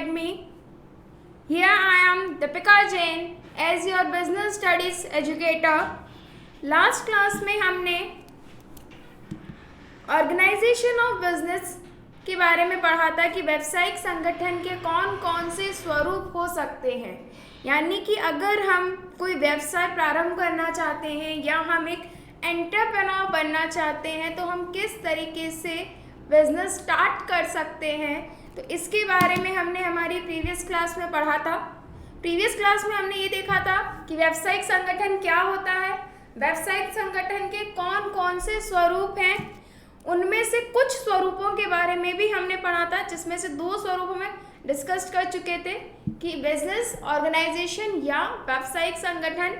Academy. Here I am Deepika Jain as your business studies educator. Last class में हमने organisation of business के बारे में पढ़ा था कि व्यावसायिक संगठन के कौन कौन से स्वरूप हो सकते हैं। यानी कि अगर हम कोई व्यवसाय प्रारंभ करना चाहते हैं या हम एक एंटरप्रेन्योर बनना चाहते हैं तो हम किस तरीके से बिजनेस स्टार्ट कर सकते हैं, तो इसके बारे में हमने हमारी प्रीवियस क्लास में पढ़ा था। प्रीवियस क्लास में हमने ये देखा था कि व्यावसायिक संगठन क्या होता है, व्यावसायिक संगठन के कौन कौन से स्वरूप हैं, उनमें से कुछ स्वरूपों के बारे में भी हमने पढ़ा था, जिसमें से दो स्वरूप में डिस्कस कर चुके थे कि बिजनेस ऑर्गेनाइजेशन या व्यावसायिक संगठन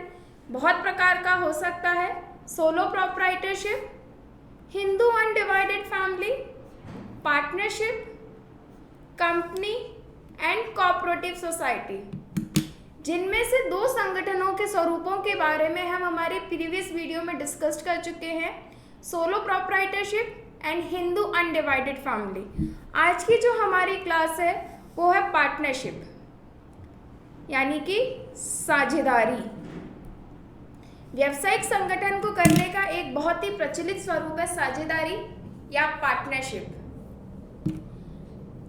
बहुत प्रकार का हो सकता है। Solo proprietorship, Hindu undivided family, partnership, company and cooperative society. जिनमें से दो संगठनों के स्वरूपों के बारे में हम हमारे प्रीवियस वीडियो में डिस्कस कर चुके हैं, solo proprietorship and Hindu undivided family. आज की जो हमारी क्लास है वो है पार्टनरशिप, यानी कि साझेदारी। व्यावसायिक संगठन को करने का एक बहुत ही प्रचलित स्वरूप है साझेदारी या पार्टनरशिप।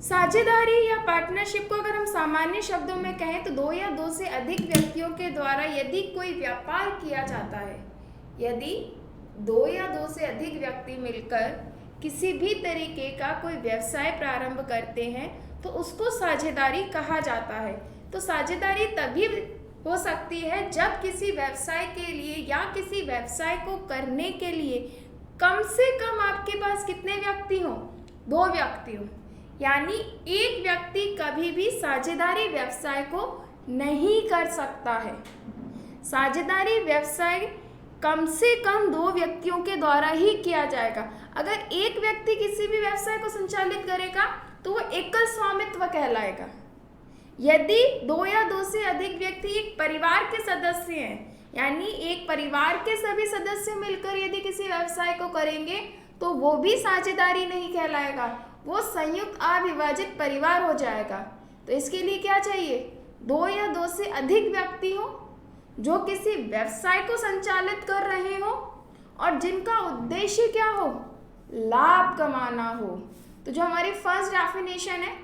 साझेदारी या पार्टनरशिप को अगर हम सामान्य शब्दों में कहें तो दो या दो से अधिक व्यक्तियों के द्वारा यदि कोई व्यापार किया जाता है, यदि दो या दो से अधिक व्यक्ति मिलकर किसी भी तरीके का कोई व्यवसाय प्रारंभ करते हैं तो उसको साझेदारी कहा जाता है। तो साझेदारी तभी हो सकती है जब किसी व्यवसाय के लिए या किसी व्यवसाय को करने के लिए कम से कम आपके पास कितने व्यक्ति हों, दो व्यक्ति हों। यानी एक व्यक्ति कभी भी साझेदारी व्यवसाय को नहीं कर सकता है। साझेदारी व्यवसाय कम से कम दो व्यक्तियों के द्वारा ही किया जाएगा। अगर एक व्यक्ति किसी भी व्यवसाय को संचालित करेगा तो वो एकल स्वामित्व कहलाएगा। यदि दो या दो से अधिक व्यक्ति एक परिवार के सदस्य हैं, यानी एक परिवार के सभी सदस्य मिलकर यदि किसी व्यवसाय को करेंगे तो वो भी साझेदारी नहीं कहलाएगा, वो संयुक्त अविभाजित परिवार हो जाएगा। तो इसके लिए क्या चाहिए, दो या दो से अधिक व्यक्ति हो जो किसी व्यवसाय को संचालित कर रहे हो और जिनका उद्देश्य क्या हो, लाभ कमाना हो। तो जो हमारी फर्स्ट डेफिनेशन है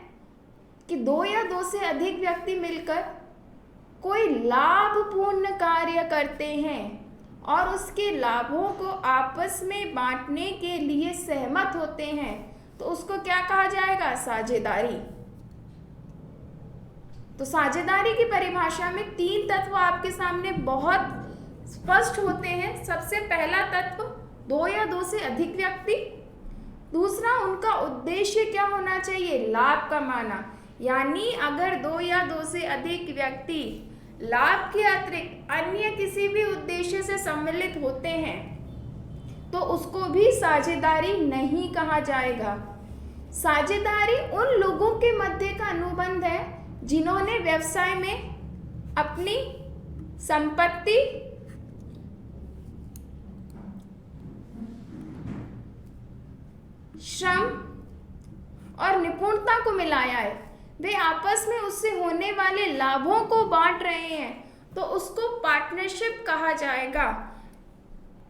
कि दो या दो से अधिक व्यक्ति मिलकर कोई लाभपूर्ण कार्य करते हैं और उसके लाभों को आपस में बांटने के लिए सहमत होते हैं तो उसको क्या कहा जाएगा, साझेदारी। तो साझेदारी की परिभाषा में तीन तत्व आपके सामने बहुत स्पष्ट होते हैं। सबसे पहला तत्व दो या दो से अधिक व्यक्ति, दूसरा उनका उद्देश्य क्या होना चाहिए, लाभ कमाना। यानी अगर दो या दो से अधिक व्यक्ति लाभ के अतिरिक्त अन्य किसी भी उद्देश्य से सम्मिलित होते हैं तो उसको भी साझेदारी नहीं कहा जाएगा। साझेदारी उन लोगों के मध्य का अनुबंध है जिन्होंने व्यवसाय में अपनी संपत्ति, श्रम और निपुणता को मिलाया है। वे आपस में उससे होने वाले लाभों को बांट रहे हैं तो उसको पार्टनरशिप कहा जाएगा।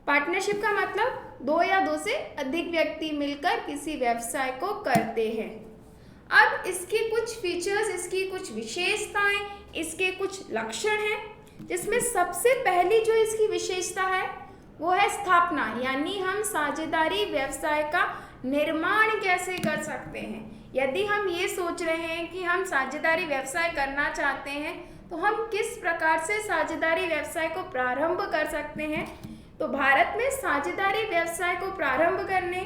पार्टनरशिप का मतलब दो या दो से अधिक व्यक्ति मिलकर किसी व्यवसाय को करते हैं। अब इसके कुछ फीचर्स, इसकी कुछ विशेषताएं, इसके कुछ लक्षण हैं, जिसमें सबसे पहली जो इसकी विशेषता है वो है स्थापना। यानी हम साझेदारी व्यवसाय का निर्माण कैसे कर सकते हैं। यदि हम ये सोच रहे हैं कि हम साझेदारी व्यवसाय करना चाहते हैं तो हम किस प्रकार से साझेदारी व्यवसाय को प्रारंभ कर सकते हैं, तो भारत में साझेदारी व्यवसाय को प्रारंभ करने,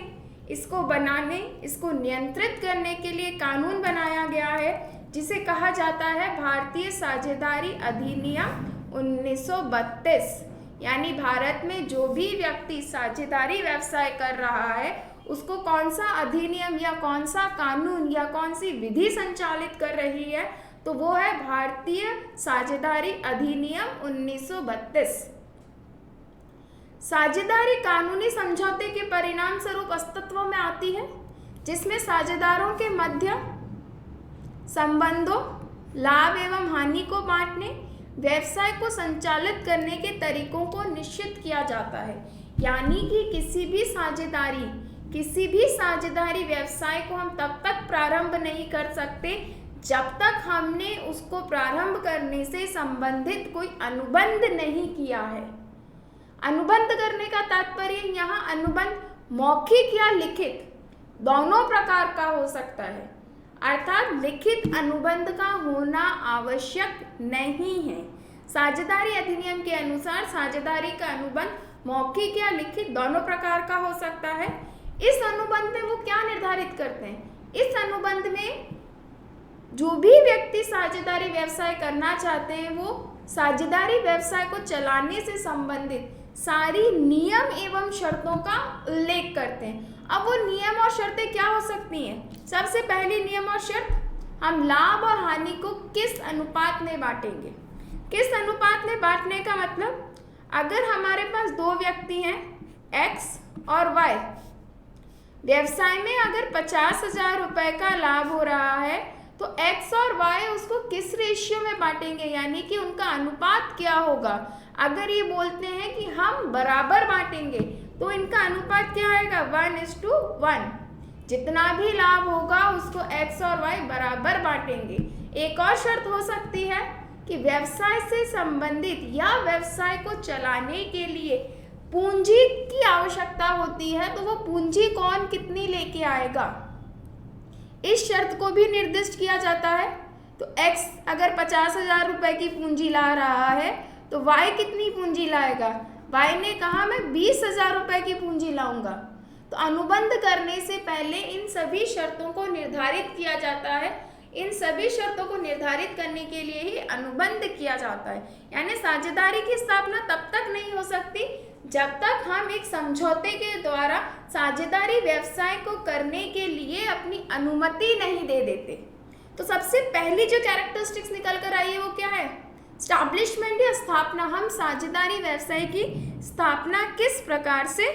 इसको बनाने, इसको नियंत्रित करने के लिए कानून बनाया गया है जिसे कहा जाता है भारतीय साझेदारी अधिनियम 1932। यानी भारत में जो भी व्यक्ति साझेदारी व्यवसाय कर रहा है उसको कौन सा अधिनियम या कौन सा कानून या कौन सी विधि संचालित कर रही है, तो वो है भारतीय साझेदारी अधिनियम 1932। साझेदारी कानूनी समझौते के परिणाम स्वरूप अस्तित्व में आती है जिसमें साझेदारों के मध्य संबंधों, लाभ एवं हानि को बांटने, व्यवसाय को संचालित करने के तरीकों को निश्चित किया जाता है। यानी कि किसी भी साझेदारी व्यवसाय को हम तब तक प्रारंभ नहीं कर सकते जब तक हमने उसको प्रारंभ करने से संबंधित कोई अनुबंध नहीं किया है। अनुबंध करने का तात्पर्य यहाँ अनुबंध मौखिक या लिखित दोनों प्रकार का हो सकता है, अर्थात लिखित अनुबंध का होना आवश्यक नहीं है। साझेदारी अधिनियम के अनुसार साझेदारी का अनुबंध मौखिक या लिखित दोनों प्रकार का हो सकता है। इस अनुबंध में वो क्या निर्धारित करते हैं? इस अनुबंध में जो भी व्यक्ति साझेदारी व्यवसाय करना चाहते हैं वो साझेदारी व्यवसाय को चलाने से संबंधित सारी नियम एवं शर्तों का उल्लेख करते हैं। अब वो नियम और शर्तें क्या हो सकती हैं? सबसे पहली नियम और शर्त, हम लाभ और हानि को किस अनुपात में बांटेंगे। किस अनुपात में बांटने का मतलब, अगर हमारे पास दो व्यक्ति हैं X और Y, व्यवसाय में अगर 50,000 रुपए का लाभ हो रहा है तो X और Y उसको किस रेशियो में बांटेंगे, यानी कि उनका अनुपात क्या होगा। अगर ये बोलते हैं कि हम बराबर बांटेंगे तो इनका अनुपात क्या आएगा? 1:1। जितना भी लाभ होगा उसको X और Y बराबर बांटेंगे। एक और शर्त हो सकती है कि व्यवसाय से संबंधित या व्यवसाय को चलाने के लिए पूंजी की आवश्यकता होती है, तो वो पूंजी कौन कितनी लेके आएगा, इस शर्त को भी निर्दिष्ट किया जाता है। तो X अगर 50,000 रुपए की पूंजी ला रहा है तो Y कितनी पूंजी लाएगा? Y ने कहा मैं 20,000 रुपए की पूंजी लाऊंगा। तो अनुबंध करने से पहले इन सभी शर्तों को निर्धारित किया जाता है। इन सभी शर्तों को निर्धारित करने के लिए ही अनुबंध किया जाता है। यानी साझेदारी की स्थापना तब तक नहीं हो सकती जब तक हम एक समझौते के द्वारा साझेदारी व्यवसाय को करने के लिए अपनी अनुमति नहीं दे देते। तो सबसे पहली जो कैरेक्टरिस्टिक्स निकल कर आई है वो क्या है? स्टैब्लिशमेंट या स्थापना। हम साझेदारी व्यवसाय की स्थापना किस प्रकार से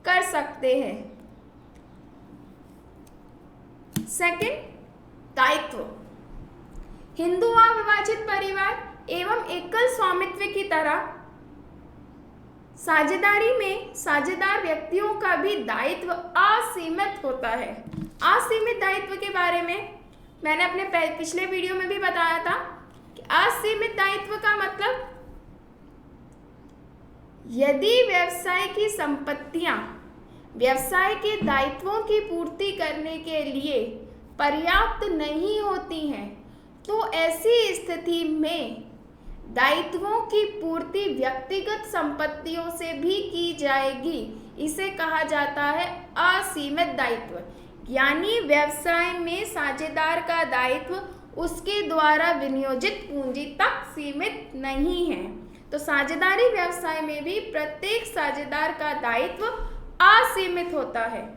कर सकते हैं। सेकंड, दायित्व। हिंदू अविभाजित परिवार एवं एकल स्वामित्व की तरह साझेदारी में साझेदार व्यक्तियों का भी दायित्व असीमित होता है। असीमित दायित्व के बारे में मैंने अपने पिछले वीडियो में भी बताया था कि असीमित दायित्व का मतलब, यदि व्यवसाय की संपत्तियां व्यवसाय के दायित्वों की पूर्ति करने के लिए पर्याप्त नहीं होती हैं तो ऐसी स्थिति में दायित्वों की पूर्ति व्यक्तिगत संपत्तियों से भी की जाएगी। इसे कहा जाता है असीमित दायित्व। यानी व्यवसाय में साझेदार का दायित्व उसके द्वारा विनियोजित पूंजी तक सीमित नहीं है। तो साझेदारी व्यवसाय में भी प्रत्येक साझेदार का दायित्व असीमित होता है।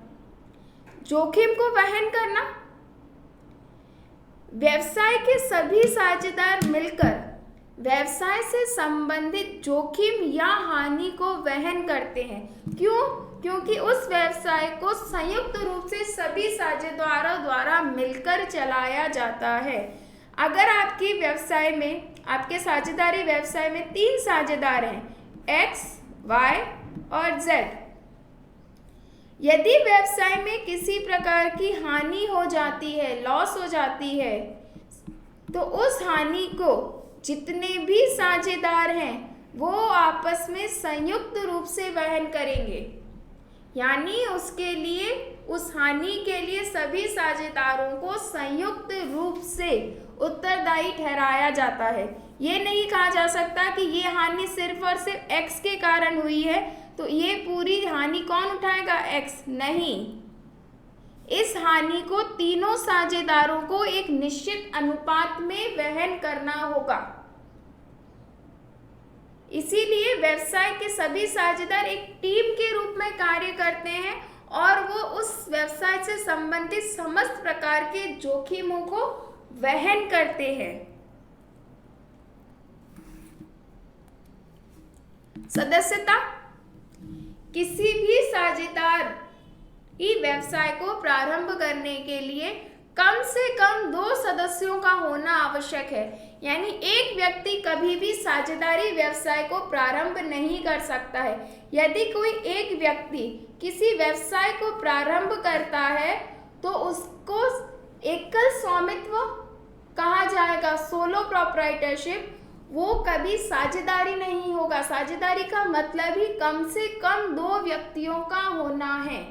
जोखिम को वहन करना। व्यवसाय के सभी साझेदार मिलकर व्यवसाय से संबंधित जोखिम या हानि को वहन करते हैं। क्यों? क्योंकि उस व्यवसाय को संयुक्त रूप से सभी साझेदारों द्वारा मिलकर चलाया जाता है। अगर आपकी व्यवसाय में, आपके साझेदारी व्यवसाय में 3 साझेदार हैं, X, Y और Z। यदि व्यवसाय में किसी प्रकार की हानि हो जाती है, लॉस हो जाती है, तो उस हानि को जितने भी साझेदार हैं वो आपस में संयुक्त रूप से वहन करेंगे। यानी उसके लिए, उस हानि के लिए सभी साझेदारों को संयुक्त रूप से उत्तरदायी ठहराया जाता है। ये नहीं कहा जा सकता कि ये हानि सिर्फ और सिर्फ X के कारण हुई है तो ये पूरी हानि कौन उठाएगा? X। नहीं, इस हानि को तीनों साझेदारों को एक निश्चित अनुपात में वहन करना होगा। इसीलिए व्यवसाय के सभी साझेदार एक टीम के रूप में कार्य करते हैं और वो उस व्यवसाय से संबंधित समस्त प्रकार के जोखिमों को वहन करते हैं। सदस्यता। किसी भी साझेदार ही व्यवसाय को प्रारंभ करने के लिए कम से कम 2 सदस्यों का होना आवश्यक है। यानी एक व्यक्ति कभी भी साझेदारी व्यवसाय को प्रारंभ नहीं कर सकता है। यदि कोई एक व्यक्ति किसी व्यवसाय को प्रारंभ करता है तो उसको एकल स्वामित्व कहा जाएगा, सोलो प्रोप्राइटरशिप। वो कभी साझेदारी नहीं होगा। साझेदारी का मतलब ही कम से कम 2 व्यक्तियों का होना है।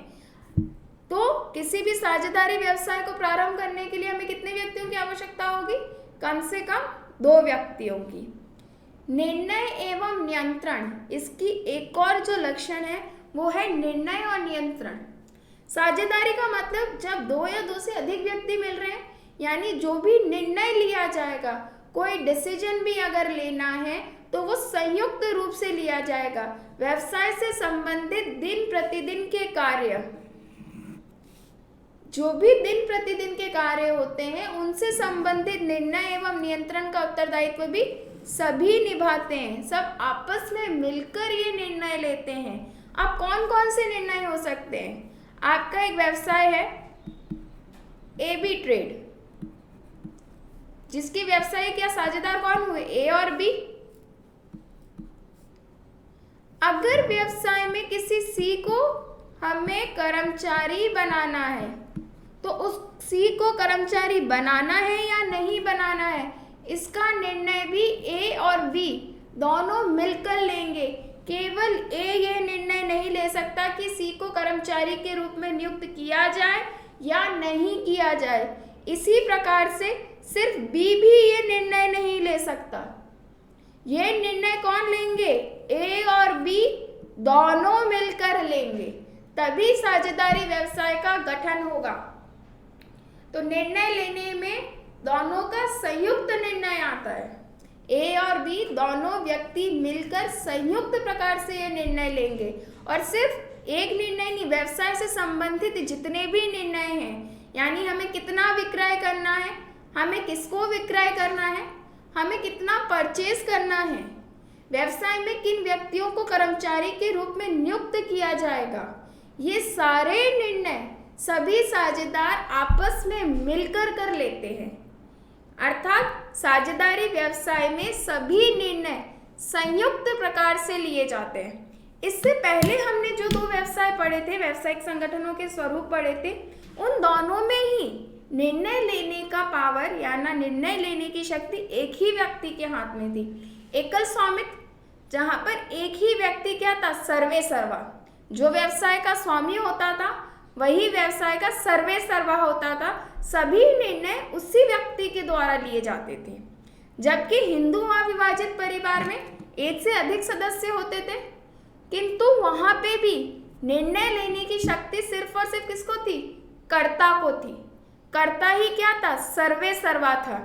तो किसी भी साझेदारी व्यवसाय को प्रारंभ करने के लिए हमें कितने व्यक्तियों की आवश्यकता होगी? कम से कम 2 व्यक्तियों की। निर्णय एवं नियंत्रण, इसकी एक और जो लक्षण है वो है निर्णय और नियंत्रण। साझेदारी का मतलब जब 2 या 2 से अधिक व्यक्ति मिल रहे हैं, यानी जो भी निर्णय लिया जाएगा, कोई डिसीजन भी अगर लेना है तो वो संयुक्त रूप से लिया जाएगा। व्यवसाय से संबंधित दिन प्रतिदिन के कार्य, जो भी दिन प्रतिदिन के कार्य होते हैं, उनसे संबंधित निर्णय एवं नियंत्रण का उत्तरदायित्व भी सभी निभाते हैं। सब आपस में मिलकर ये निर्णय लेते हैं। अब कौन कौन से निर्णय हो सकते हैं? आपका एक व्यवसाय है AB ट्रेड, जिसकी व्यवसाय क्या साझेदार कौन हुए? A और B। अगर व्यवसाय में किसी C को हमें कर्मचारी बनाना है तो उस C को कर्मचारी बनाना है या नहीं बनाना है, इसका निर्णय भी A और B दोनों मिलकर लेंगे। केवल A यह निर्णय नहीं ले सकता कि C को कर्मचारी के रूप में नियुक्त किया जाए या नहीं किया जाए। इसी प्रकार से सिर्फ B भी ये निर्णय नहीं ले सकता। ये निर्णय कौन लेंगे? A और B दोनों मिलकर लेंगे, तभी साझेदारी व्यवसाय का गठन होगा। तो निर्णय लेने में दोनों का संयुक्त निर्णय आता है। A और B दोनों व्यक्ति मिलकर संयुक्त प्रकार से ये निर्णय लेंगे। और सिर्फ एक निर्णय नहीं, व्यवसाय से संबंधित जितने भी निर्णय हैं, यानी हमें कितना विक्रय करना है, हमें किसको विक्रय करना है, हमें कितना परचेज करना है, व्यवसाय में किन व्यक्तियों को कर्मचारी के रूप में नियुक्त किया जाएगा, ये सारे निर्णय सभी साझेदार आपस में मिलकर कर लेते हैं। अर्थात साझेदारी व्यवसाय में सभी निर्णय संयुक्त प्रकार से लिए जाते हैं। इससे पहले हमने जो 2 व्यवसाय पढ़े थे, व्यावसायिक संगठनों के स्वरूप पढ़े थे, उन दोनों में ही निर्णय लेने का पावर या ना निर्णय लेने की शक्ति एक ही व्यक्ति के हाथ में थी। एकल स्वामित्व, जहां पर एक ही व्यक्ति क्या था? सर्वे सर्वा। जो व्यवसाय का स्वामी होता था वही व्यवसाय का सर्वे सर्वा होता था। सभी निर्णय उसी व्यक्ति के द्वारा लिए जाते थे। जबकि हिंदू अविभाजित परिवार में 1 से अधिक सदस्य होते थे, किंतु वहां पे भी निर्णय लेने की शक्ति सिर्फ और सिर्फ किसको थी? कर्ता को थी। कर्ता ही क्या था? सर्वे सर्वा था।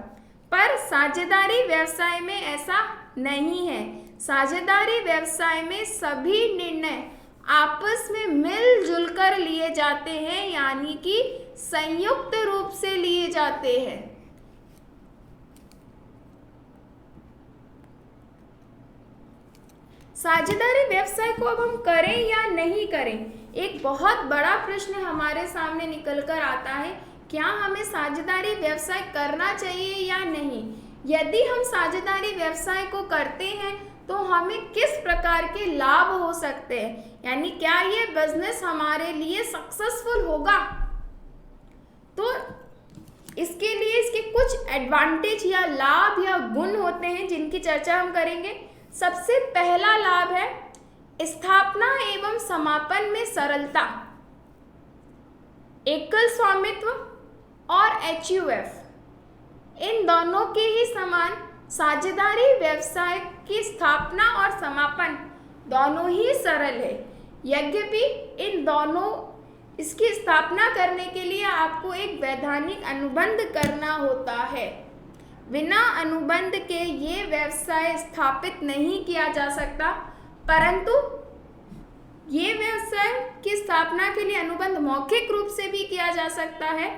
पर साझेदारी व्यवसाय में ऐसा नहीं है। साझेदारी व्यवसाय में सभी निर्णय आपस में मिलजुल कर लिए जाते हैं, यानी कि संयुक्त रूप से लिए जाते हैं। साझेदारी व्यवसाय को अब हम करें या नहीं करें, एक बहुत बड़ा प्रश्न हमारे सामने निकल कर आता है। क्या हमें साझेदारी व्यवसाय करना चाहिए या नहीं? यदि हम साझेदारी व्यवसाय को करते हैं तो हमें किस प्रकार के लाभ हो सकते हैं, यानी क्या ये बिजनेस हमारे लिए सक्सेसफुल होगा? तो इसके लिए इसके कुछ एडवांटेज या लाभ या गुण होते हैं जिनकी चर्चा हम करेंगे। सबसे पहला लाभ है स्थापना एवं समापन में सरलता। एकल स्वामित्व और HUF, इन दोनों के ही समान साझेदारी व्यवसाय की स्थापना और समापन दोनों ही सरल है। यद्यपि इन दोनों इसकी स्थापना करने के लिए आपको एक वैधानिक अनुबंध करना होता है। बिना अनुबंध के ये व्यवसाय स्थापित नहीं किया जा सकता, परंतु ये व्यवसाय की स्थापना के लिए अनुबंध मौखिक रूप से भी किया जा सकता है।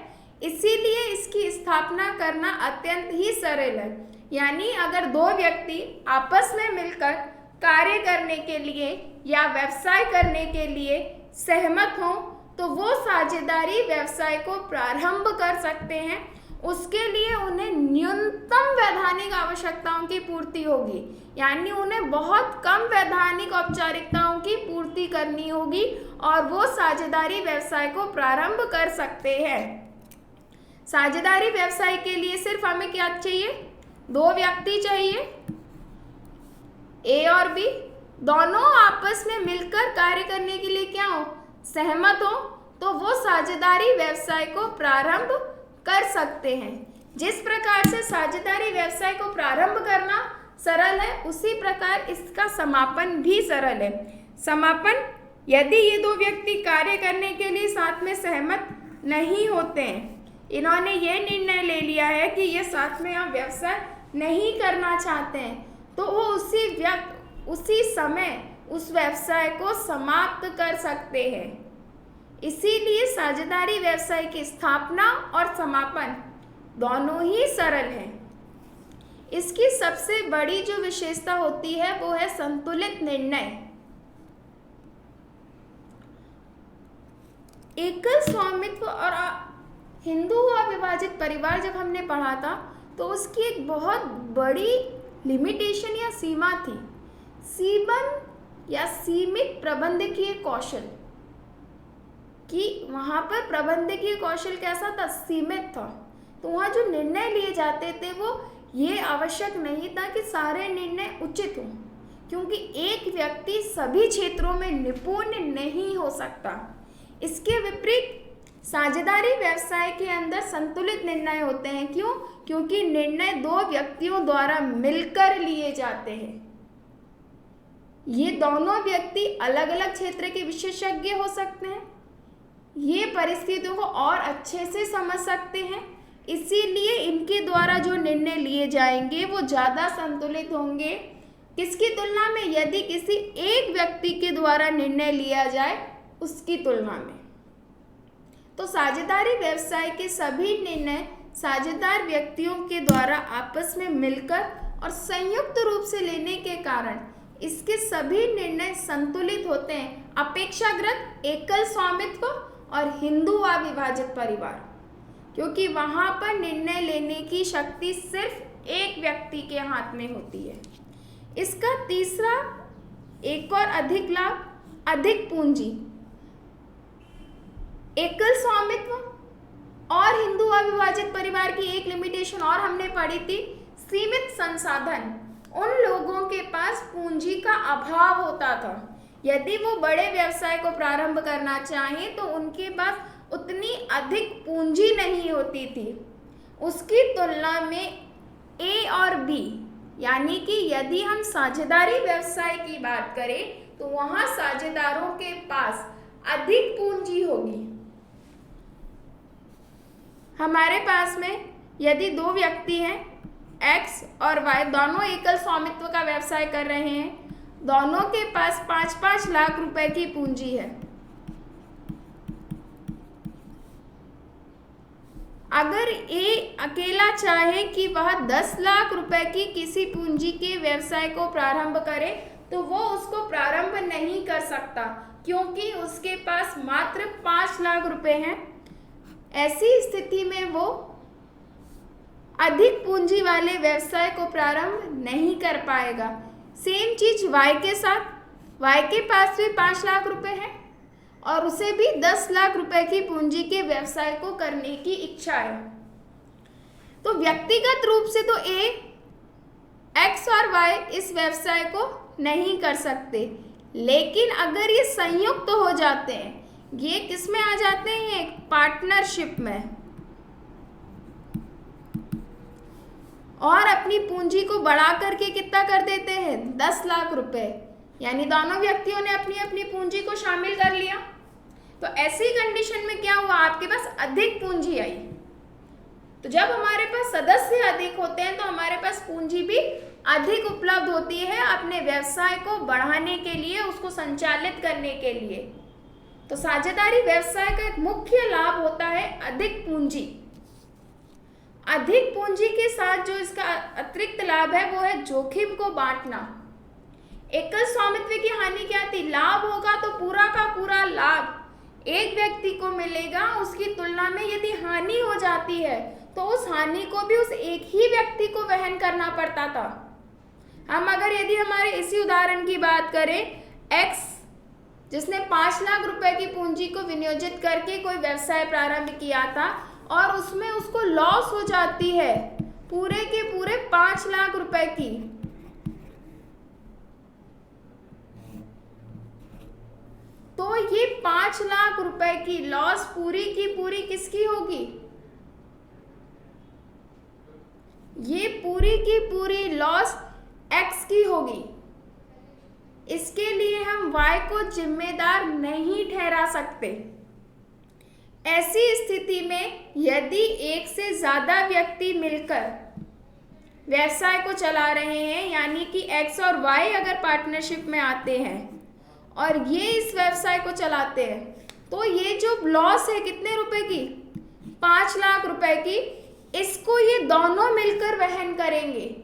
इसीलिए इसकी स्थापना करना अत्यंत ही सरल है। यानी अगर 2 व्यक्ति आपस में मिलकर कार्य करने के लिए या व्यवसाय करने के लिए सहमत हों तो वो साझेदारी व्यवसाय को प्रारंभ कर सकते हैं। उसके लिए उन्हें न्यूनतम वैधानिक आवश्यकताओं की पूर्ति होगी, यानी उन्हें बहुत कम वैधानिक औपचारिकताओं की पूर्ति करनी होगी और वो साझेदारी व्यवसाय को प्रारंभ कर सकते हैं। साझेदारी व्यवसाय के लिए सिर्फ हमें क्या चाहिए? 2 व्यक्ति चाहिए, ए और बी, दोनों आपस में मिलकर कार्य करने के लिए क्या हो? सहमत हो, तो वो साझेदारी व्यवसाय को प्रारंभ कर सकते हैं। जिस प्रकार से साझेदारी व्यवसाय को प्रारंभ करना सरल है, उसी प्रकार इसका समापन भी सरल है। समापन, यदि ये 2 व्यक्ति कार्य करने के लिए साथ में सहमत नहीं होते हैं, इन्होंने ये निर्णय ले लिया है कि ये साथ में अब व्यवसाय नहीं करना चाहते हैं, तो वो उसी समय उस व्यवसाय को समाप्त कर सकते हैं। इसीलिए साझेदारी व्यवसाय की स्थापना और समापन दोनों ही सरल है। इसकी सबसे बड़ी जो विशेषता होती है वो है संतुलित निर्णय। एकल स्वामित्व और हिंदू अविभाजित परिवार जब हमने पढ़ा था तो उसकी एक बहुत बड़ी लिमिटेशन या सीमा थी, सीमित प्रबंधकीय कौशल, कि वहाँ पर प्रबंधकीय कौशल कैसा था? सीमित था। तो वहाँ जो निर्णय लिए जाते थे वो ये आवश्यक नहीं था कि सारे निर्णय उचित हों, क्योंकि एक व्यक्ति सभी क्षेत्रों में निपुण नहीं हो सकता। इसके विपरीत साझेदारी व्यवसाय के अंदर संतुलित निर्णय होते हैं। क्यों? क्योंकि निर्णय 2 व्यक्तियों द्वारा मिलकर लिए जाते हैं। ये दोनों व्यक्ति अलग अलग क्षेत्र के विशेषज्ञ हो सकते हैं, ये परिस्थितियों को और अच्छे से समझ सकते हैं, इसीलिए इनके द्वारा जो निर्णय लिए जाएंगे वो ज़्यादा संतुलित होंगे। किसकी तुलना में? यदि किसी एक व्यक्ति के द्वारा निर्णय लिया जाए उसकी तुलना में। तो साझेदारी व्यवसाय के सभी निर्णय साझेदार व्यक्तियों के द्वारा आपस में मिलकर और संयुक्त रूप से लेने के कारण इसके सभी निर्णय संतुलित होते हैं, अपेक्षाकृत एकल स्वामित्व और हिंदू अविभाजित परिवार, क्योंकि वहाँ पर निर्णय लेने की शक्ति सिर्फ एक व्यक्ति के हाथ में होती है। इसका तीसरा एक और अधिक लाभ, अधिक पूंजी। एकल स्वामित्व और हिंदू अविभाजित परिवार की एक लिमिटेशन और हमने पढ़ी थी, सीमित संसाधन। उन लोगों के पास पूंजी का अभाव होता था। यदि वो बड़े व्यवसाय को प्रारंभ करना चाहें तो उनके पास उतनी अधिक पूंजी नहीं होती थी। उसकी तुलना में ए और बी, यानी कि यदि हम साझेदारी व्यवसाय की बात करें तो वहाँ साझेदारों के पास अधिक पूंजी होगी। हमारे पास में यदि 2 व्यक्ति हैं, एक्स और वाई, दोनों एकल स्वामित्व का व्यवसाय कर रहे हैं, दोनों के पास 5-5 लाख रुपए की पूंजी है। अगर ए अकेला चाहे कि वह 10 लाख रुपए की किसी पूंजी के व्यवसाय को प्रारंभ करे तो वो उसको प्रारंभ नहीं कर सकता, क्योंकि उसके पास मात्र 5 लाख रुपए हैं। ऐसी स्थिति में वो अधिक पूंजी वाले व्यवसाय को प्रारंभ नहीं कर पाएगा। सेम चीज वाई के साथ, वाई के पास भी 5 लाख रुपए है और उसे भी 10 लाख रुपए की पूंजी के व्यवसाय को करने की इच्छा है। तो व्यक्तिगत रूप से तो ए, एक्स और वाई इस व्यवसाय को नहीं कर सकते, लेकिन अगर ये संयुक्त हो जाते हैं, ये किस में आ जाते हैं? पार्टनरशिप में, और अपनी पूंजी को बढ़ा करके कितना कर देते हैं? 10 लाख रुपए, यानी दोनों व्यक्तियों ने अपनी अपनी पूंजी को शामिल कर लिया। तो ऐसी कंडीशन में क्या हुआ? आपके पास अधिक पूंजी आई। तो जब हमारे पास सदस्य अधिक होते हैं तो हमारे पास पूंजी भी अधिक उपलब्ध होती है अपने व्यवसाय को बढ़ाने के लिए, उसको संचालित करने के लिए। तो साझेदारी व्यवसाय का एक मुख्य लाभ होता है अधिक पूंजी। अधिक पूंजी के साथ जो इसका अतिरिक्त लाभ है वो है जोखिम को बांटना। एकल स्वामित्व की हानि क्या थी? लाभ होगा तो पूरा का पूरा लाभ एक व्यक्ति को मिलेगा, उसकी तुलना में यदि हानि हो जाती है तो उस हानि को भी उस एक ही व्यक्ति को वहन करना पड़ता था। हम अगर यदि हमारे इसी उदाहरण की बात करें, एक्स जिसने 5 लाख रुपए की पूंजी को विनियोजित करके कोई व्यवसाय प्रारंभ किया था और उसमें उसको लॉस हो जाती है पूरे के पूरे 5 लाख रुपए की, तो ये 5 लाख रुपए की लॉस पूरी की पूरी किसकी होगी? ये पूरी की पूरी लॉस एक्स की होगी। इसके लिए हम वाई को जिम्मेदार नहीं ठहरा सकते। ऐसी स्थिति में यदि एक से ज्यादा व्यक्ति मिलकर व्यवसाय को चला रहे हैं, यानी कि एक्स और वाई अगर पार्टनरशिप में आते हैं और ये इस व्यवसाय को चलाते हैं, तो ये जो लॉस है कितने रुपए की? 5 लाख रुपए की, इसको ये दोनों मिलकर वहन करेंगे।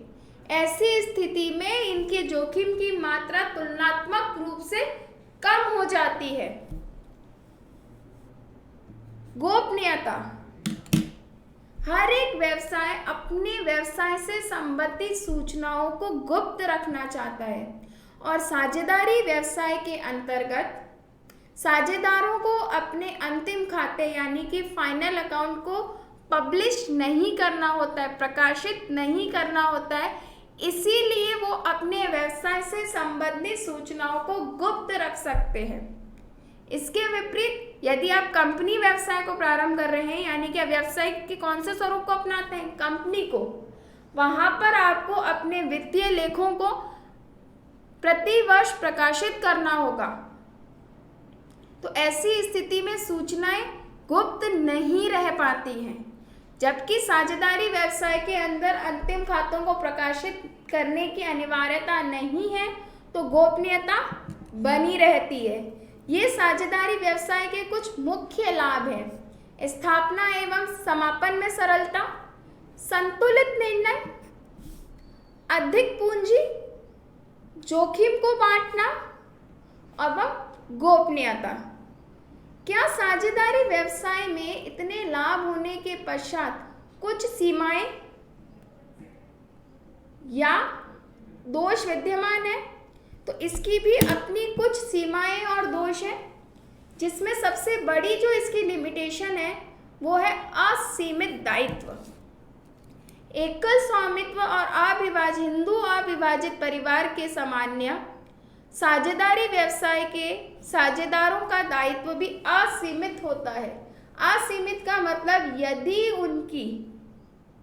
ऐसी स्थिति में इनके जोखिम की मात्रा तुलनात्मक रूप से कम हो जाती है। गोपनीयता। हर एक व्यवसाय अपने व्यवसाय से संबंधित सूचनाओं को गुप्त रखना चाहता है और साझेदारी व्यवसाय के अंतर्गत साझेदारों को अपने अंतिम खाते यानी कि फाइनल अकाउंट को पब्लिश नहीं करना होता है, प्रकाशित नहीं करना होता है। इसीलिए वो अपने व्यवसाय से संबंधित सूचनाओं को गुप्त रख सकते हैं। इसके विपरीत यदि आप कंपनी व्यवसाय को प्रारंभ कर रहे हैं, यानी कि व्यवसाय के कौन से स्वरूप को अपनाते हैं? कंपनी को। वहां पर आपको अपने वित्तीय लेखों को प्रति वर्ष प्रकाशित करना होगा। तो ऐसी स्थिति में सूचनाएं गुप्त नहीं रह पाती हैं, जबकि साझेदारी व्यवसाय के अंदर अंतिम खातों को प्रकाशित करने की अनिवार्यता नहीं है, तो गोपनीयता बनी रहती है। ये साझेदारी व्यवसाय के कुछ मुख्य लाभ हैं: स्थापना एवं समापन में सरलता, संतुलित निर्णय, अधिक पूंजी, जोखिम को बांटना एवं गोपनीयता। क्या साझेदारी व्यवसाय में इतने लाभ होने के पश्चात कुछ सीमाएं या दोष विद्यमान है? तो इसकी भी अपनी कुछ सीमाएं और दोष हैं, जिसमें सबसे बड़ी जो इसकी लिमिटेशन है वो है असीमित दायित्व। एकल स्वामित्व और हिंदू अविभाजित परिवार के सामान्य साझेदारी व्यवसाय के साझेदारों का दायित्व भी असीमित होता है। असीमित का मतलब यदि उनकी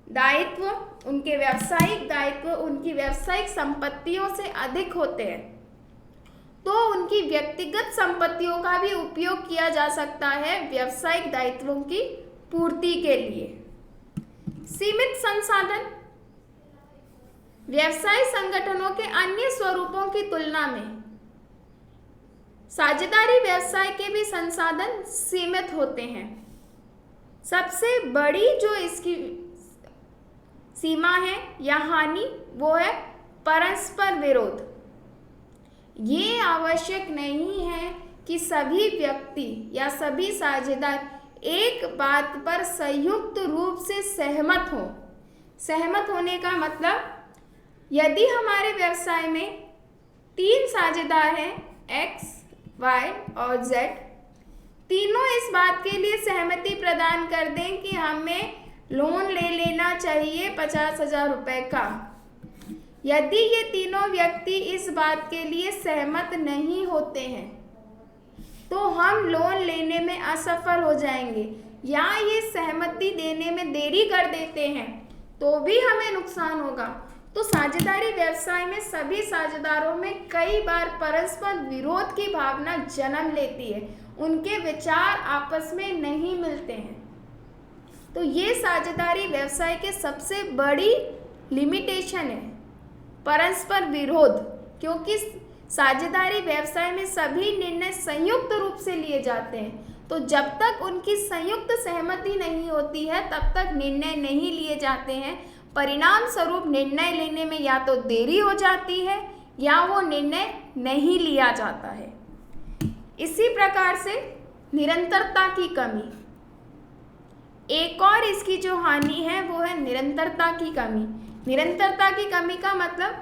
दायित्व, उनके व्यावसायिक दायित्व उनकी व्यावसायिक संपत्तियों से अधिक होते हैं, तो उनकी व्यक्तिगत संपत्तियों का भी उपयोग किया जा सकता है व्यावसायिक दायित्वों की पूर्ति के लिए। सीमित संसाधन। व्यवसाय संगठनों के अन्य स्वरूपों की तुलना में साझेदारी व्यवसाय के भी संसाधन सीमित होते हैं। सबसे बड़ी जो इसकी सीमा है या हानि वो है परस्पर विरोध। ये आवश्यक नहीं है कि सभी व्यक्ति या सभी साझेदार एक बात पर संयुक्त रूप से सहमत हो। सहमत होने का मतलब, यदि हमारे व्यवसाय में 3 साझेदार हैं, एक्स, वाई और जेड, तीनों इस बात के लिए सहमति प्रदान कर दें कि हमें लोन ले लेना चाहिए 50,000 रुपए का। यदि ये तीनों व्यक्ति इस बात के लिए सहमत नहीं होते हैं तो हम लोन लेने में असफल हो जाएंगे, या ये सहमति देने में देरी कर देते हैं तो भी हमें नुकसान होगा। तो साझेदारी व्यवसाय में सभी साझेदारों में कई बार परस्पर विरोध की भावना जन्म लेती है, उनके विचार आपस में नहीं मिलते हैं। तो ये साझेदारी व्यवसाय के सबसे बड़ी लिमिटेशन है, परस्पर विरोध, क्योंकि साझेदारी व्यवसाय में सभी निर्णय संयुक्त रूप से लिए जाते हैं। तो जब तक उनकी संयुक्त सहमति नहीं होती है तब तक निर्णय नहीं लिए जाते हैं। परिणाम स्वरूप निर्णय लेने में या तो देरी हो जाती है या वो निर्णय नहीं लिया जाता है। इसी प्रकार से निरंतरता की कमी। एक और इसकी जो हानि है वो है निरंतरता की कमी। निरंतरता की कमी का मतलब,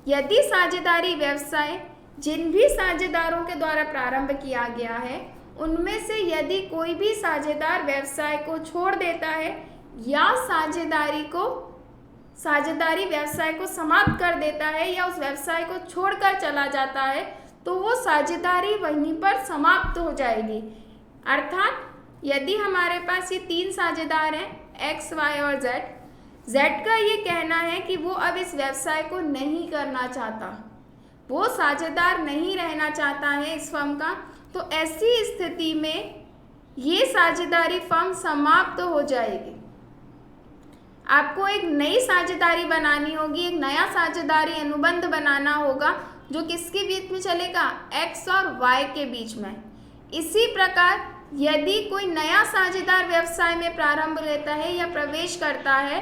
यदि साझेदारी व्यवसाय जिन भी साझेदारों के द्वारा प्रारंभ किया गया है उनमें से यदि कोई भी साझेदार व्यवसाय को छोड़ देता है या साझेदारी व्यवसाय को समाप्त कर देता है या उस व्यवसाय को छोड़कर चला जाता है तो वो साझेदारी वहीं पर समाप्त हो जाएगी। अर्थात यदि हमारे पास ये 3 साझेदार हैं, X, Y और Z का ये कहना है कि वो अब इस व्यवसाय को नहीं करना चाहता, वो साझेदार नहीं रहना चाहता है इस फर्म का, तो ऐसी स्थिति में ये साझेदारी फर्म समाप्त हो जाएगी। आपको एक नई साझेदारी बनानी होगी, एक नया साझेदारी अनुबंध बनाना होगा जो किसके बीच में चलेगा, X और Y के बीच में। इसी प्रकार यदि कोई नया साझेदार व्यवसाय में प्रारंभ लेता है या प्रवेश करता है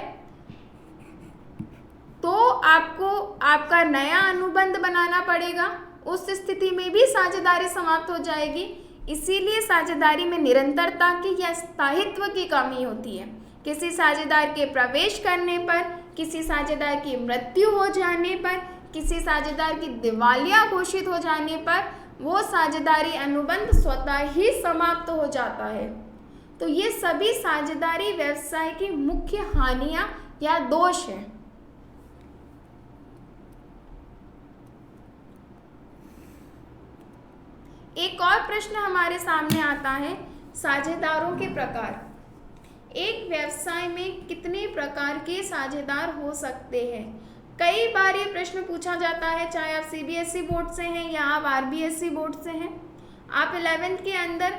तो आपको आपका नया अनुबंध बनाना पड़ेगा, उस स्थिति में भी साझेदारी समाप्त हो जाएगी। इसीलिए साझेदारी में निरंतरता की या स्थायित्व की कमी होती है। किसी साझेदार के प्रवेश करने पर, किसी साझेदार की मृत्यु हो जाने पर, किसी साझेदार की दिवालिया घोषित हो जाने पर वो साझेदारी अनुबंध स्वतः ही समाप्त हो जाता है। तो ये सभी साझेदारी व्यवसाय की मुख्य हानियां या दोष हैं। एक और प्रश्न हमारे सामने आता है, साझेदारों के प्रकार। एक व्यवसाय में कितने प्रकार के साझेदार हो सकते हैं? कई बार ये प्रश्न पूछा जाता है, चाहे आप CBSE बोर्ड से हैं या आप RBSE बोर्ड से हैं। आप 11th के अंदर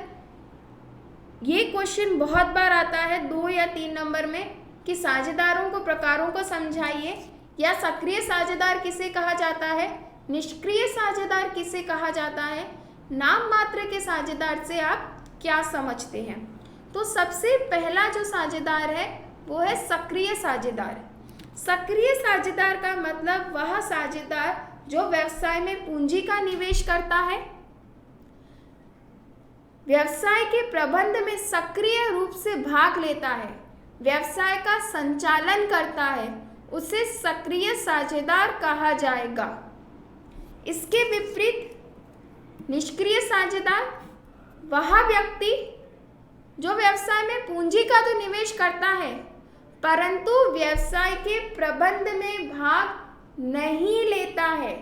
ये क्वेश्चन बहुत बार आता है 2 या 3 नंबर में कि साझेदारों को प्रकारों को समझाइए, या सक्रिय साझेदार किसे कहा जाता है, निष्क्रिय साझेदार किसे कहा जाता है, नाम मात्र के साझेदार से आप क्या समझते हैं। तो सबसे पहला जो साझेदार है वो है सक्रिय साझेदार। सक्रिय साझेदार का मतलब वह साझेदार जो व्यवसाय में पूंजी का निवेश करता है, व्यवसाय के प्रबंध में सक्रिय रूप से भाग लेता है, व्यवसाय का संचालन करता है, उसे सक्रिय साझेदार कहा जाएगा। इसके विपरीत निष्क्रिय साझेदार वह व्यक्ति जो व्यवसाय में पूंजी का तो निवेश करता है परंतु व्यवसाय के प्रबंध में भाग नहीं लेता है,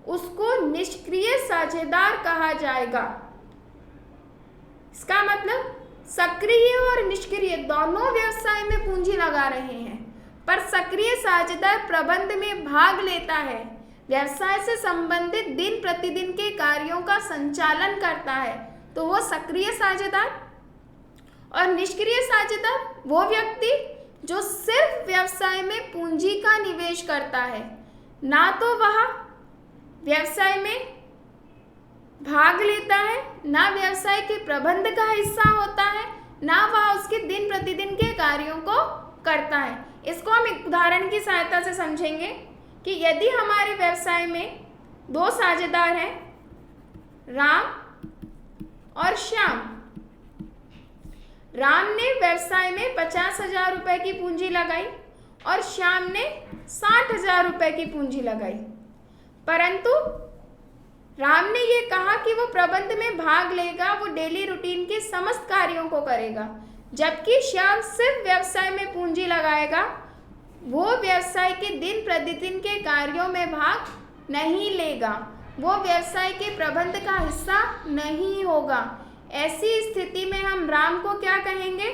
उसको निष्क्रिय साझेदार कहा जाएगा। इसका मतलब सक्रिय और निष्क्रिय दोनों व्यवसाय में पूंजी लगा रहे हैं, पर सक्रिय साझेदार प्रबंध में भाग लेता है, व्यवसाय से संबंधित दिन प्रतिदिन के कार्यों का संचालन करता है, तो वो सक्रिय साझेदार। और निष्क्रिय साझेदार वो व्यक्ति जो सिर्फ व्यवसाय में पूंजी का निवेश करता है, ना तो वह व्यवसाय में भाग लेता है, ना व्यवसाय के प्रबंध का हिस्सा होता है, ना वह उसके दिन प्रतिदिन के कार्यों को करता है। इसको हम एक उदाहरण की सहायता से समझेंगे कि यदि हमारे व्यवसाय में 2 साझेदार हैं, राम और श्याम। राम ने व्यवसाय में 50,000 रुपए की पूंजी लगाई और श्याम ने 60,000 रुपए की पूंजी लगाई, परंतु राम ने ये कहा कि वो प्रबंध में भाग लेगा, वो डेली रूटीन के समस्त कार्यों को करेगा, जबकि श्याम सिर्फ व्यवसाय में पूंजी लगाएगा, वो व्यवसाय के दिन प्रतिदिन के कार्यों में भाग नहीं लेगा, वो व्यवसाय के प्रबंध का हिस्सा नहीं होगा। ऐसी स्थिति में हम राम को क्या कहेंगे?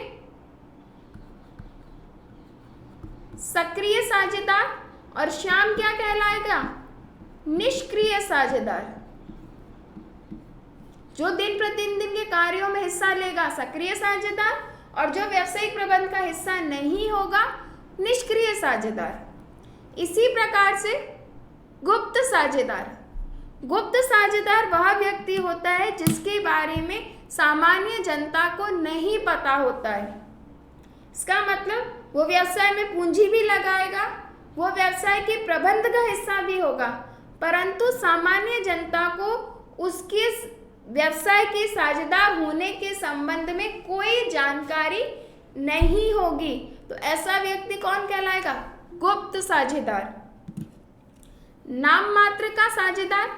सक्रिय साझेदार। और श्याम क्या कहलाएगा? निष्क्रिय साझेदार। जो दिन प्रतिदिन के कार्यों में हिस्सा लेगा सक्रिय साझेदार, और जो व्यावसायिक प्रबंध का हिस्सा नहीं होगा निष्क्रिय साझेदार। इसी प्रकार से गुप्त साझेदार। गुप्त साझेदार वह व्यक्ति होता है जिसके बारे में सामान्य जनता को नहीं पता होता है। इसका मतलब वो व्यवसाय में पूंजी भी लगाएगा, वो व्यवसाय के प्रबंध का हिस्सा भी होगा, परंतु सामान्य जनता को उसके व्यवसाय के साझेदार होने के संबंध में कोई जानकारी नहीं होगी, तो ऐसा व्यक्ति कौन कहलाएगा? गुप्त साझेदार। नाम मात्र का साझेदार,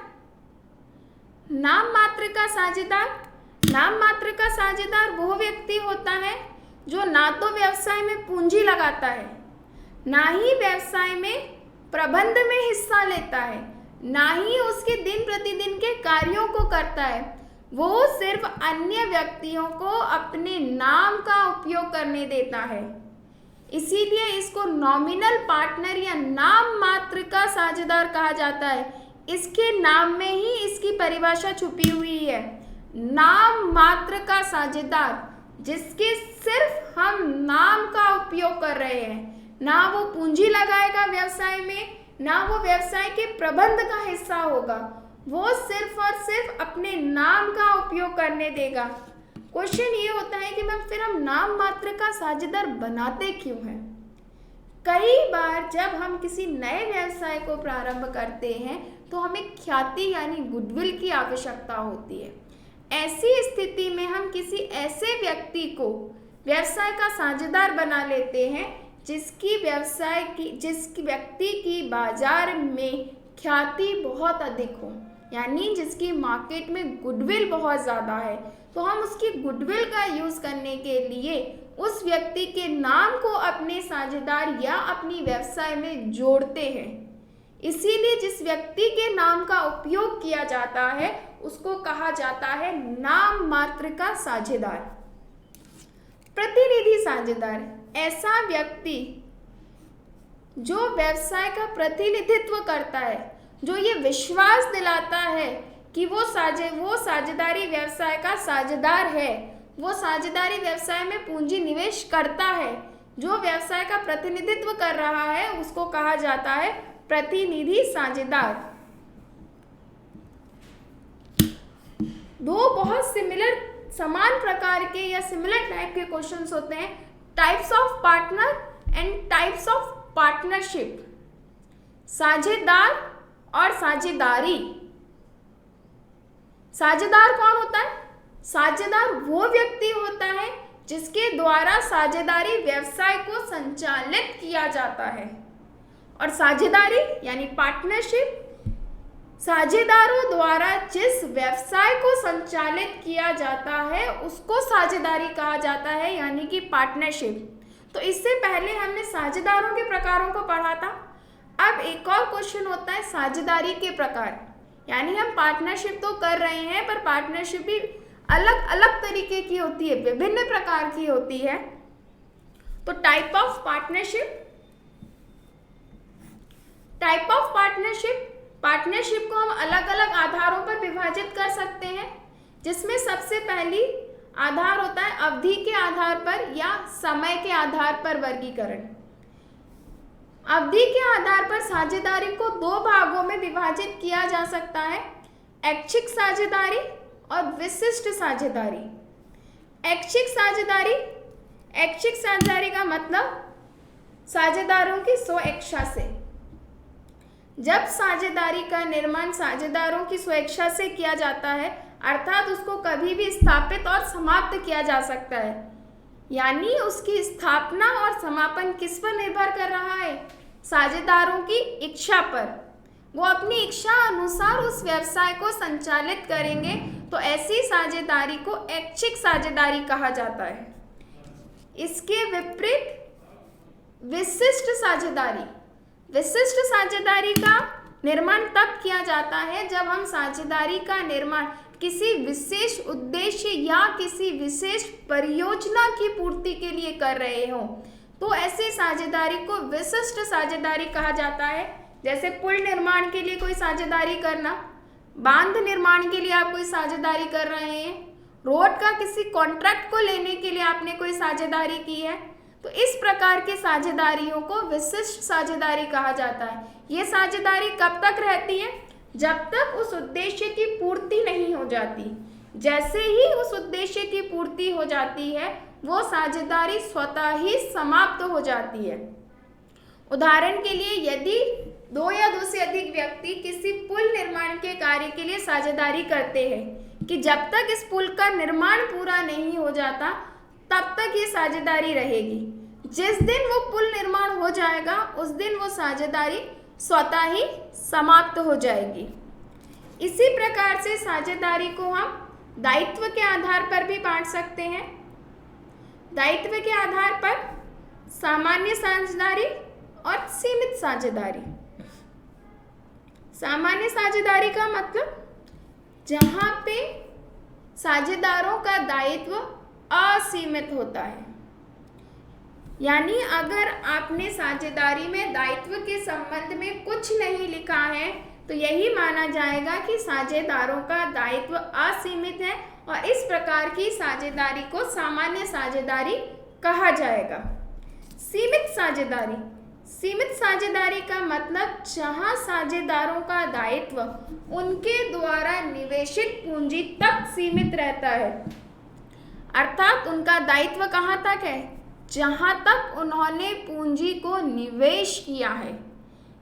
नाम मात्र का साझेदार, नाम मात्र का साझेदार वो व्यक्ति होता है जो ना तो व्यवसाय में पूंजी लगाता है, ना ही व्यवसाय में प्रबंध में हिस्सा लेता है, ना ही उसके दिन प्रतिदिन के कार्यों को करता है। वो सिर्फ अन्य व्यक्तियों को अपने नाम का उपयोग करने देता है। इसीलिए इसको नॉमिनल पार्टनर या नाम मात्र का साझेदार कहा जाता है। इसके नाम में ही इसकी परिभाषा छुपी हुई है। नाम मात्र का साझेदार, जिसके सिर्फ हम नाम का उपयोग कर रहे हैं, ना वो पूंजी लगाएगा व्यवसाय में, ना वो व्यवसाय के प्रबंध का हिस्सा होगा, वो सिर्फ और सिर्फ अपने नाम का उपयोग करने देगा। क्वेश्चन ये होता है कि मैम फिर हम नाम मात्र का साझेदार बनाते क्यों हैं? कई बार जब हम किसी नए व्यवसाय को प्रारंभ करते हैं तो हमें ख्याति यानी गुडविल की आवश्यकता होती है। ऐसी स्थिति में हम किसी ऐसे व्यक्ति को व्यवसाय का साझेदार बना लेते हैं जिसकी व्यक्ति की बाजार में ख्याति बहुत अधिक हो, यानी जिसकी मार्केट में गुडविल बहुत ज़्यादा है। तो हम उसकी गुडविल का यूज़ करने के लिए उस व्यक्ति के नाम को अपने साझेदार या अपनी व्यवसाय में जोड़ते हैं। इसीलिए जिस व्यक्ति के नाम का उपयोग किया जाता है उसको कहा जाता है नाम मात्र का साझेदार। प्रतिनिधि साझेदार, ऐसा व्यक्ति जो व्यवसाय का प्रतिनिधित्व करता है, जो ये विश्वास दिलाता है कि वो साझेदारी व्यवसाय का साझेदार है, वो साझेदारी व्यवसाय में पूंजी निवेश करता है, जो व्यवसाय का प्रतिनिधित्व कर रहा है, उसको कहा जाता है प्रतिनिधि साझेदार। दो बहुत समान प्रकार के या सिमिलर टाइप के क्वेश्चंस होते हैं, types of partner and types of partnership. साझेदार और साझेदारी। साझेदार कौन होता है? साझेदार वो व्यक्ति होता है जिसके द्वारा साझेदारी व्यवसाय को संचालित किया जाता है। और साझेदारी यानी पार्टनरशिप, साझेदारों द्वारा जिस व्यवसाय को संचालित किया जाता है उसको साझेदारी कहा जाता है, यानी कि पार्टनरशिप। तो इससे पहले हमने साझेदारों के प्रकारों को पढ़ा था। अब एक और क्वेश्चन होता है साझेदारी के प्रकार, यानी हम पार्टनरशिप तो कर रहे हैं पर पार्टनरशिप भी अलग अलग तरीके की होती है, विभिन्न प्रकार की होती है। तो टाइप ऑफ पार्टनरशिप, पार्टनरशिप को हम अलग अलग आधारों पर विभाजित कर सकते हैं, जिसमें सबसे पहली आधार होता है अवधि के आधार पर या समय के आधार पर वर्गीकरण। अवधि के आधार पर साझेदारी को दो भागों में विभाजित किया जा सकता है, ऐच्छिक साझेदारी और विशिष्ट साझेदारी। ऐच्छिक साझेदारी का मतलब साझेदारों की स्वेच्छा से। जब साझेदारी का निर्माण साझेदारों की स्वेच्छा से किया जाता है, अर्थात उसको कभी भी स्थापित और समाप्त किया जा सकता है, यानी उसकी स्थापना और समापन किस पर निर्भर कर रहा है? साझेदारों की इच्छा पर। वो अपनी इच्छा अनुसार उस व्यवसाय को संचालित करेंगे, तो ऐसी साझेदारी को ऐच्छिक साझेदारी कहा जाता है। इसके विपरीत विशिष्ट साझेदारी का निर्माण तब किया जाता है जब हम साझेदारी का निर्माण किसी विशेष उद्देश्य या किसी विशेष परियोजना की पूर्ति के लिए कर रहे हों, तो ऐसी साझेदारी को विशिष्ट साझेदारी कहा जाता है। जैसे पुल निर्माण के लिए कोई साझेदारी करना, बांध निर्माण के लिए आप कोई साझेदारी कर रहे हैं, रोड का किसी कॉन्ट्रैक्ट को लेने के लिए आपने कोई साझेदारी की है, तो इस प्रकार के साझेदारियों को विशिष्ट साझेदारी कहा जाता है। ये साझेदारी कब तक रहती है? जब तक उस उद्देश्य की पूर्ति नहीं हो जाती। जैसे ही उस उद्देश्य की पूर्ति हो जाती है, वो साझेदारी स्वतः ही समाप्त हो जाती है। उदाहरण के लिए, यदि दो या दो से अधिक व्यक्ति किसी पुल निर्माण के कार्य के लिए साझेदारी करते हैं, कि जब तक इस पुल का निर्माण पूरा नहीं हो जाता तब तक ये साझेदारी रहेगी। जिस दिन वो पुल निर्माण हो जाएगा उस दिन वो साझेदारी स्वतः ही समाप्त हो जाएगी। इसी प्रकार से साझेदारी को हम दायित्व के आधार पर भी बांट सकते हैं। दायित्व के आधार पर सामान्य साझेदारी और सीमित साझेदारी। सामान्य साझेदारी का मतलब जहाँ पे साझेदारों का दायित्व असीमित होता है, यानी अगर आपने साझेदारी में दायित्व के संबंध में कुछ नहीं लिखा है तो यही माना जाएगा कि साझेदारों का दायित्व असीमित है और इस प्रकार की साझेदारी को सामान्य साझेदारी कहा जाएगा। सीमित साझेदारी। सीमित साझेदारी का मतलब जहां साझेदारों का दायित्व उनके द्वारा निवेशित पूंजी तक सीमित रहता है, अर्थात उनका दायित्व कहां तक है, जहां तक उन्होंने पूंजी को निवेश किया है,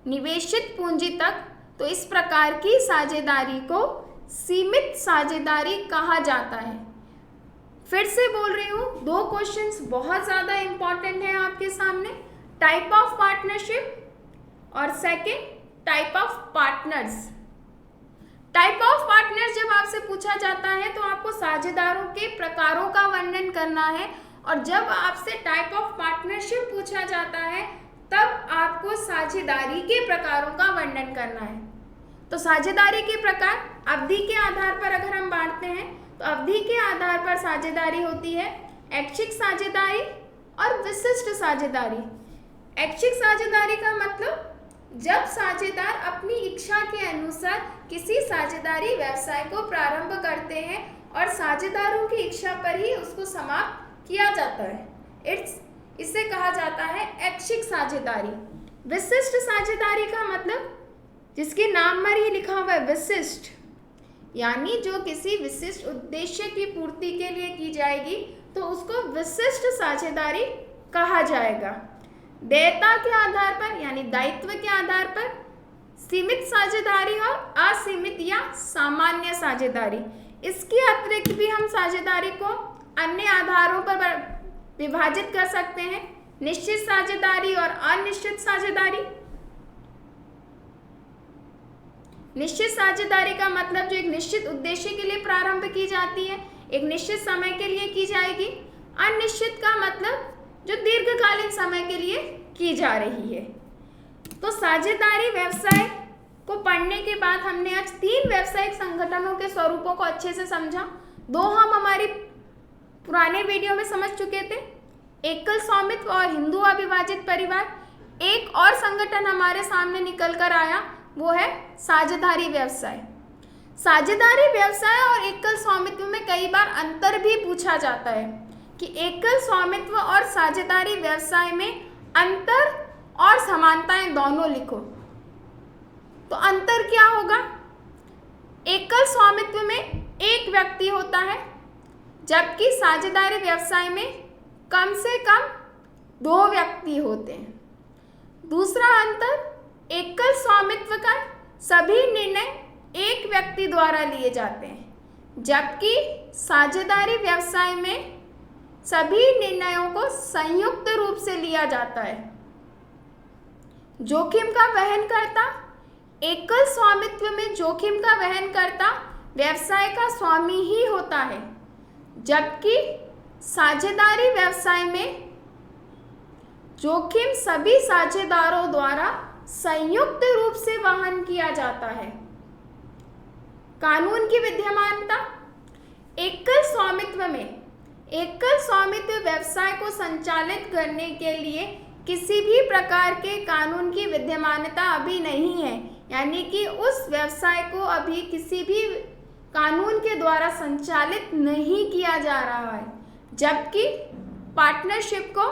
निवेशित पूंजी तक। तो इस प्रकार की साझेदारी को सीमित साझेदारी कहा जाता है। फिर से बोल रही हूँ, दो क्वेश्चंस बहुत ज़्यादा इम्पॉर्टेंट हैं आपके सामने, टाइप ऑफ पार्टनरशिप और second type of partners. Type of partners जब आपसे पूछा जाता है तो आपको साझेदारों के प्रकारों का वर्णन करना है, और जब आपसे टाइप ऑफ पार्टनरशिप पूछा जाता है तब आपको साझेदारी के प्रकारों का वर्णन करना है। तो साझेदारी के प्रकार अवधि के आधार पर अगर हम बांटते हैं तो अवधि के आधार पर साझेदारी होती है ऐच्छिक साझेदारी और विशिष्ट साझेदारी। ऐच्छिक साझेदारी का मतलब जब साझेदार अपनी इच्छा के अनुसार किसी साझेदारी व्यवसाय को प्रारंभ करते हैं और साझेदारों की इच्छा पर ही उसको समाप्त किया जाता है, इसे कहा जाता है ऐच्छिक साझेदारी। विशिष्ट साझेदारी का मतलब जिसके नाम पर ही लिखा हुआ है विशिष्ट, यानी जो किसी विशिष्ट उद्देश्य की पूर्ति के लिए की जाएगी तो उसको विशिष्ट साझेदारी कहा जाएगा। देयता के आधार पर यानी दायित्व के आधार पर सीमित साझेदारी और असीमित या सामान्य साझेदारी। इसके अतिरिक्त भी हम साझेदारी को अन्य आधारों पर विभाजित कर सकते हैं, निश्चित साझेदारी और अनिश्चित साझेदारी। निश्चित साझेदारी का मतलब जो एक निश्चित उद्देश्य के लिए प्रारंभ की जाती है, एक निश्चित समय के लिए की जाएगी। अनिश्चित का मतलब जो दीर्घकालीन समय के लिए की जा रही है। तो साझेदारी व्यवसाय को पढ़ने के बाद हमने आज 3 व्यावसायिक संगठनों के स्वरूपों को अच्छे से समझा। 2 हम हमारी पुराने वीडियो में समझ चुके थे, एकल स्वामित्व और हिंदू अविभाजित परिवार। एक और संगठन हमारे सामने निकल कर आया, वो है साझेदारी व्यवसाय। साझेदारी व्यवसाय और एकल स्वामित्व में कई बार अंतर भी पूछा जाता है कि एकल स्वामित्व और साझेदारी व्यवसाय में अंतर और समानताएं दोनों लिखो। तो अंतर क्या होगा? एकल स्वामित्व में एक व्यक्ति होता है, जबकि साझेदारी व्यवसाय में कम से कम 2 व्यक्ति होते हैं। दूसरा अंतर, एकल स्वामित्व का सभी निर्णय एक व्यक्ति द्वारा लिए जाते हैं, जबकि साझेदारी व्यवसाय में सभी निर्णयों को संयुक्त रूप से लिया जाता है। जोखिम का वहनकर्ता, एकल स्वामित्व में जोखिम का वहनकर्ता व्यवसाय का स्वामी ही होता है, जबकि साझेदारी व्यवसाय में जोखिम सभी साझेदारों द्वारा संयुक्त रूप से वहन किया जाता है। कानून की विद्यमानता, एकल स्वामित्व में एकल स्वामित्व व्यवसाय को संचालित करने के लिए किसी भी प्रकार के कानून की विद्यमानता अभी नहीं है, यानी कि उस व्यवसाय को अभी किसी भी कानून के द्वारा संचालित नहीं किया जा रहा है। जबकि पार्टनरशिप को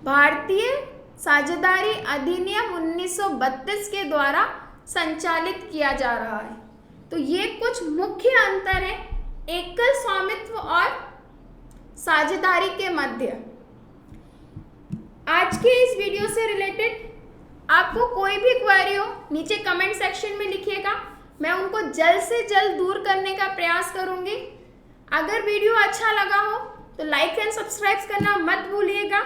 भारतीय साझेदारी अधिनियम 1932 के द्वारा संचालित किया जा रहा है। तो ये कुछ मुख्य अंतर है एकल स्वामित्व और साझेदारी के मध्य। आज के इस वीडियो से रिलेटेड आपको कोई भी क्वेरी हो नीचे कमेंट सेक्शन में लिखिएगा। मैं उनको जल्द से जल्द दूर करने का प्रयास करूंगी। अगर वीडियो अच्छा लगा हो तो लाइक एंड सब्सक्राइब करना मत भूलिएगा।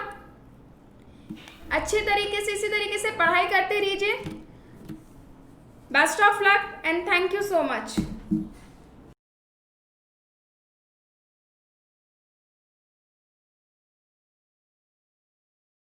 अच्छे तरीके से इसी तरीके से पढ़ाई करते रहिए। Best of luck and thank you so much.